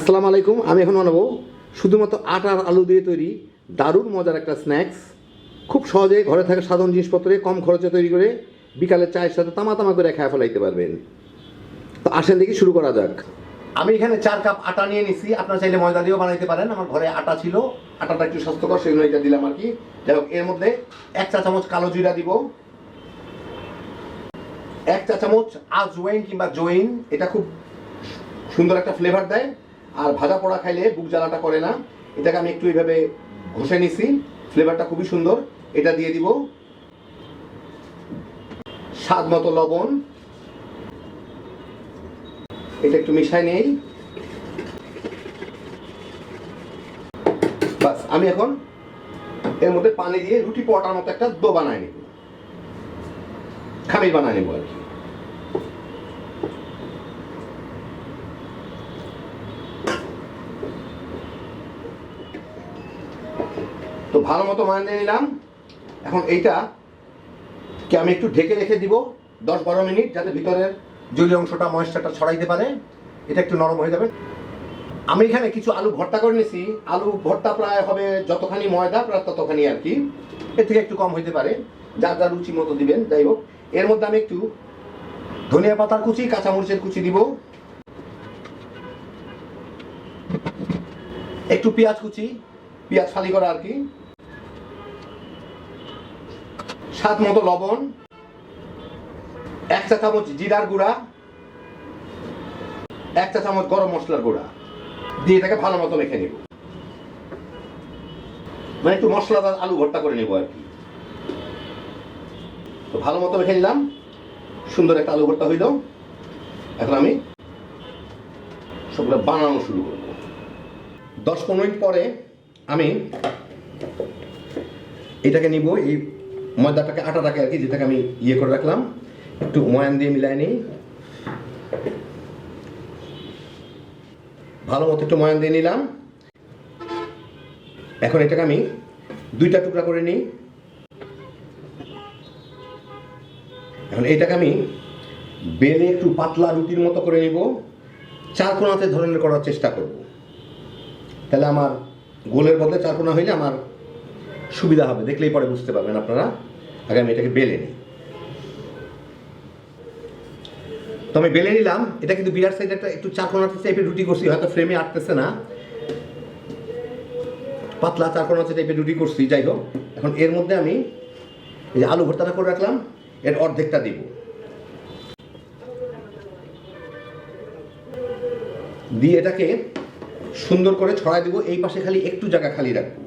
আসসালামু আলাইকুম। আমি এখন বানাবো শুধুমাত্র আটা আর আলু দিয়ে তৈরি দারুণ মজার একটা স্ন্যাক্স। খুব সহজে ঘরে থাকা সাধারণ জিনিসপত্রে কম খরচে তৈরি করে বিকালের চায়ের সাথে তামা তামা করে খেয়ে ফেলাইতে পারবেন। তো আসেন দেখি শুরু করা যাক। আমি এখানে 4 কাপ আটা নিয়ে নিছি। আপনারা চাইলে ময়দা দিয়েও বানাইতে পারেন। আমার ঘরে আটা ছিল, আটাটা একটু স্বাস্থ্যকর, সেই জন্য এটা দিলাম আর কি। যাই হোক, এর মধ্যে 1 চা চামচ কালো জিরা দিব, 1 চা চামচ আজওয়াইন কিংবা জোইন, এটা খুব সুন্দর একটা ফ্লেভার দেয় আর ভাজা পোড়া খাইলে বুক জ্বালাটা করে না। এটাকে আমি একটু এইভাবে ঘষে নিছি, ফ্লেভারটা খুবই সুন্দর। এটা দিয়ে দিব। স্বাদ মতো লবণ, এটা একটু মিশাই নেই। বাস, আমি এখন এর মধ্যে পানি দিয়ে রুটি পরোটার মতো একটা ডো বানায় নেব, খামির বানায় নেব আর কি। তো ভালো মতো বানিয়ে নিলাম। এখন এইটাকে আমি একটু ঢেকে রেখে দিব 10-12 মিনিট, যাতে ভিতরের জলীয় অংশটা ময়েশ্চারটা ছড়াইতে পারে। এটা একটু নরম হয়ে যাবে। আমি এখানে কিছু আলু ভর্তা করে নিয়েছি। আলু ভর্তা প্রায় হবে যতখানি ময়দা প্রায় ততখানি আর কি, এর থেকে একটু কম হইতে পারে, যার যার রুচি মতো দিবেন। যাই হোক, এর মধ্যে আমি একটু ধনিয়া পাতার কুচি, কাঁচামরিচের কুচি দিব, একটু পেঁয়াজ কুচি, পেঁয়াজ ফালি করা আর কি, স্বাদ মতো লবণ, 1 চা চামচ জিরার গুঁড়া, 1 চা চামচ গরম মশলার গুঁড়া দিয়ে এটাকে ভালো মতো মেখে নিব। মানে একটু মশলাদার আলু ভর্তা করে নেব আর কি। তো ভালো মতো মেখে নিলাম, সুন্দর একটা আলু ভর্তা হইল। এখন আমি সবগুলো বানানো শুরু করব। 10-15 মিনিট পরে আমি এটাকে নিব, এই ময়দাটাকে, আটাটাকে আর কি, যেটাকে আমি করে রাখলাম, একটু ময়ান দিয়ে মিলাই নিই। ভালো মতো একটু ময়ান দিয়ে নিলাম। এখন এটাকে আমি 2টা টুকরা করে নিই। এখন এটাকে আমি বেলে একটু পাতলা রুটির মতো করে নিব। 4 কোণাতে ধরনের করার চেষ্টা করব, তাহলে আমার গোলের বদলে 4 কোণা হইলে আমার সুবিধা হবে, দেখলেই পরে বুঝতে পারবেন আপনারা। আগে আমি এটাকে বেলে নিই। তো আমি বেলে নিলাম। এটা কিন্তু বিরাট সাইজ একটা, একটু 4 কোণা টাইপের রুটি করছি, হয়তো ফ্রেমে আটতেছে না, পাতলা 4 কোণা টাইপের রুটি করছি। যাই হোক, এখন এর মধ্যে আমি এই যে আলু ভর্তাটা করে রাখলাম, এর অর্ধেকটা দিব, দিয়ে এটাকে সুন্দর করে ছড়াই দিব। এই পাশে খালি একটু জায়গা খালি রাখবো।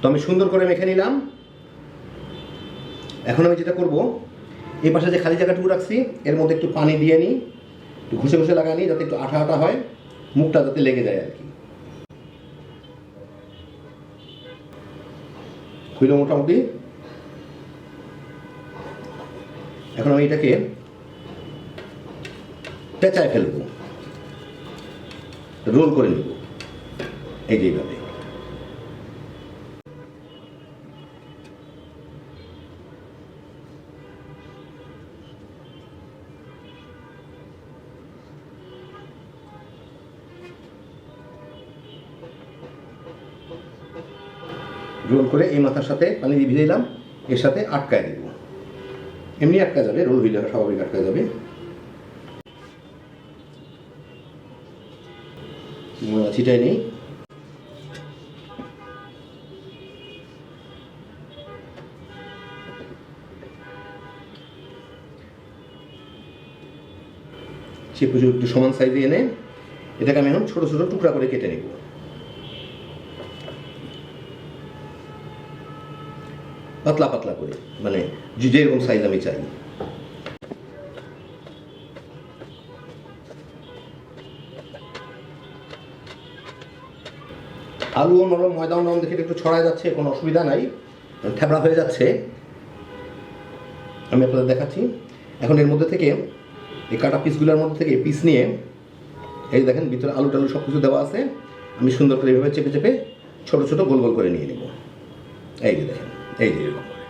তো আমি সুন্দর করে মেখে নিলাম। এখন আমি যেটা করব, এই পাশে যে খালি জায়গাটুকু রাখছি এর মধ্যে একটু পানি দিয়ে নিই, একটু ঘষে ঘষে লাগাই নিই, যাতে একটু আঠা আঠা হয়, মুখটা যাতে লেগে যায় আর কি। হইল মোটামুটি। এখন আমি এটাকে পেঁচায় ফেলবো, রোল করে নেব এই যে এইভাবে। রোল করে এই মাথার সাথে পানি দিয়ে ভিজে দিলাম, এর সাথে আটকায় দেব। এমনি আটকা যাবে, রোল হইলে স্বাভাবিক আটকা যাবে। ছিটাই নেই। সে পুজো একটু সমান সাইজে এনে এটাকে আমি এখন ছোট ছোট টুকরা করে কেটে নেব, পাতলা পাতলা করে, মানে যেরকম সাইজ আমি চাই। আলু নরম, ময়দাও নরম, দেখে একটু ছড়ায় যাচ্ছে, কোনো অসুবিধা নাই, থ্যাবড়া হয়ে যাচ্ছে। আমি আপনাদের দেখাচ্ছি। এখন এর মধ্যে থেকে, এই কাটা পিসগুলোর মধ্যে থেকে পিস নিয়ে, এই দেখেন ভিতরে আলু টালু সব কিছু দেওয়া আছে, আমি সুন্দর করে এভাবে চেপে চেপে ছোট ছোট গোল গোল করে নিয়ে নেব। এই যে দেখেন, এই যে এরকম করে।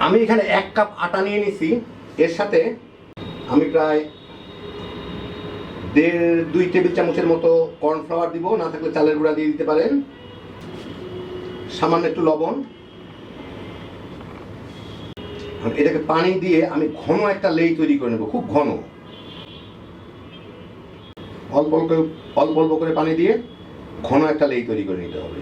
আমি এখানে 1 কাপ আটা নিয়ে নিছি। এর সাথে আমি প্রায় 1.5-2 টেবিল চামচের মতো কর্নফ্লাওয়ার দিব, না থাকলে চালের গুঁড়া দিয়ে দিতে পারেন। সামান্য একটু লবণ। এটাকে পানি দিয়ে আমি ঘন একটা লেই তৈরি করে নেব, খুব ঘন। অল্প অল্প করে পানি দিয়ে ঘন একটা লেই তৈরি করে নিতে হবে।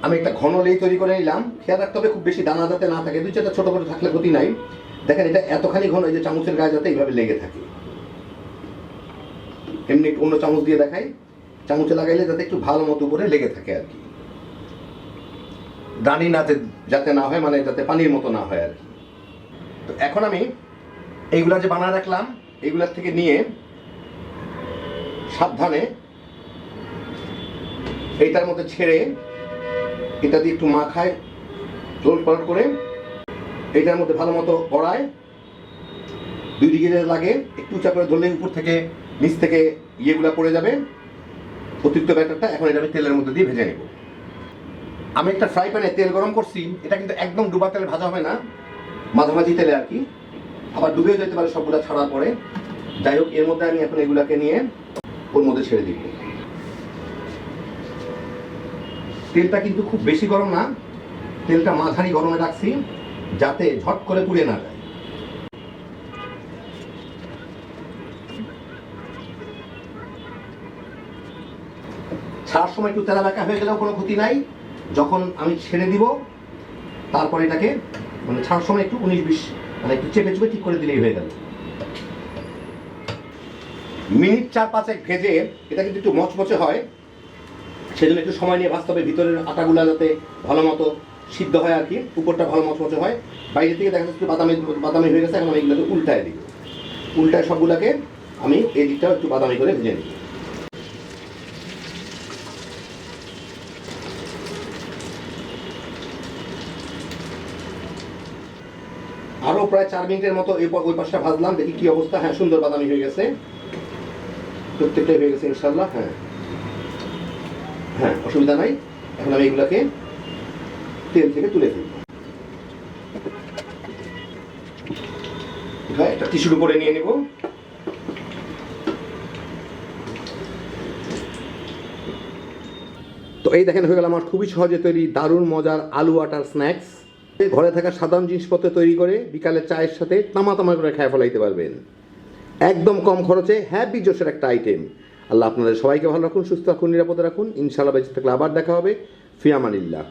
আমি একটা ঘন লেই তৈরি করে নিলাম। খেয়াল রাখতে হবে খুব বেশি দানা যাতে না থাকে, 2-4টা ছোট করে থাকলে ক্ষতি নাই। দেখেন এটা এতখানি ঘন, এই যে চামচের গায়ে যাতে এইভাবে লেগে থাকে। এমনি অন্য চামচ দিয়ে দেখাই, চামচে লাগাইলে যাতে একটু ভালো মতো উপরে লেগে থাকে আর কি, দানি না যাতে না হয়, মানে যাতে পানির মতো না হয় আর কি। তো এখন আমি এইগুলা যে বানায় রাখলাম, এইগুলার থেকে নিয়ে সাবধানে এইটার মধ্যে ছেড়ে এটা দিয়ে একটু মাখায় রোল পালট করে এইটার মধ্যে ভালো মতো কড়ায় 2 দিকে লাগে, একটু উঁচা করে ধরলে উপর থেকে নিচ থেকে ইয়েগুলা পড়ে যাবে, অতিরিক্ত ব্যাটারটা। এখন এটা আমি তেলের মধ্যে দিয়ে ভেজে নেব। আমি একটা ফ্রাই প্যানে তেল গরম করছি। এটা কিন্তু একদম ডুবা তেলে ভাজা হবে না, মাঝামাঝি তেলে আর কি, আবার ডুবেও যেতে পারে সবগুলা ছাড়ার পরে। যাই হোক, এর মধ্যে আমি এখন এগুলাকে নিয়ে ওর মধ্যে ছেড়ে দিব। তেলটা কিন্তু খুব বেশি গরম না, তেলটা মাঝারি গরমে রাখছি যাতে ঝট করে পুড়ে না যায়। ছাড়ার সময় একটু তেলা বেঁকা হয়ে গেলেও কোনো ক্ষতি নাই। যখন আমি ছেড়ে দিব তারপরে এটাকে মানে ছাড়ার সময় একটু 19-20 মানে একটু চেপে চেপে ঠিক করে দিলেই হয়ে গেল। মিনিট 4-5 ভেজে এটা কিন্তু একটু মচমচে হয়, সেজন্য একটু সময় নিয়ে ভাজতে হবে। ভিতরের আটাগুলা যাতে ভালো মতো সিদ্ধ হয় আর কি, উপরটা ভালো মচমচে হয়। বাইরে থেকে দেখা যাচ্ছে বাদামি বাদামি হয়ে গেছে। এখন আমি এগুলোকে উল্টায় দিব। উল্টায় সবগুলাকে আমি এই দিকটাও একটু বাদামি করে ভেজে নিই। আরো প্রায় 4 মিনিটের মতো ওই পাশটা ভাজলাম, দেখি কি অবস্থা। হ্যাঁ, সুন্দর বাদামি হয়ে গেছে, প্রত্যেকটাই হয়ে গেছে ইনশাল্লাহ। হ্যাঁ হ্যাঁ, অসুবিধা নাই। এখন আমি এগুলাকে তেল থেকে তুলে ফেলব। হ্যাঁ, একটা টিস্যুর উপরে নিয়ে নিব। তো এই দেখেন হয়ে গেল আমার খুবই সহজে তৈরি দারুণ মজার আলু আটার স্ন্যাক্স। ঘরে থাকা সাধারণ জিনিসপত্র তৈরি করে বিকালে চায়ের সাথে তামা করে খেয়ে ফেলাইতে পারবেন, একদম কম খরচে। হ্যাপি জোশের একটা আইটেম। আল্লাহ আপনাদের সবাইকে ভালো রাখুন, সুস্থ রাখুন, নিরাপদে রাখুন। ইনশাআল্লাহ বেঁচে থাকলে আবার দেখা হবে। ফি আমানিল্লাহ।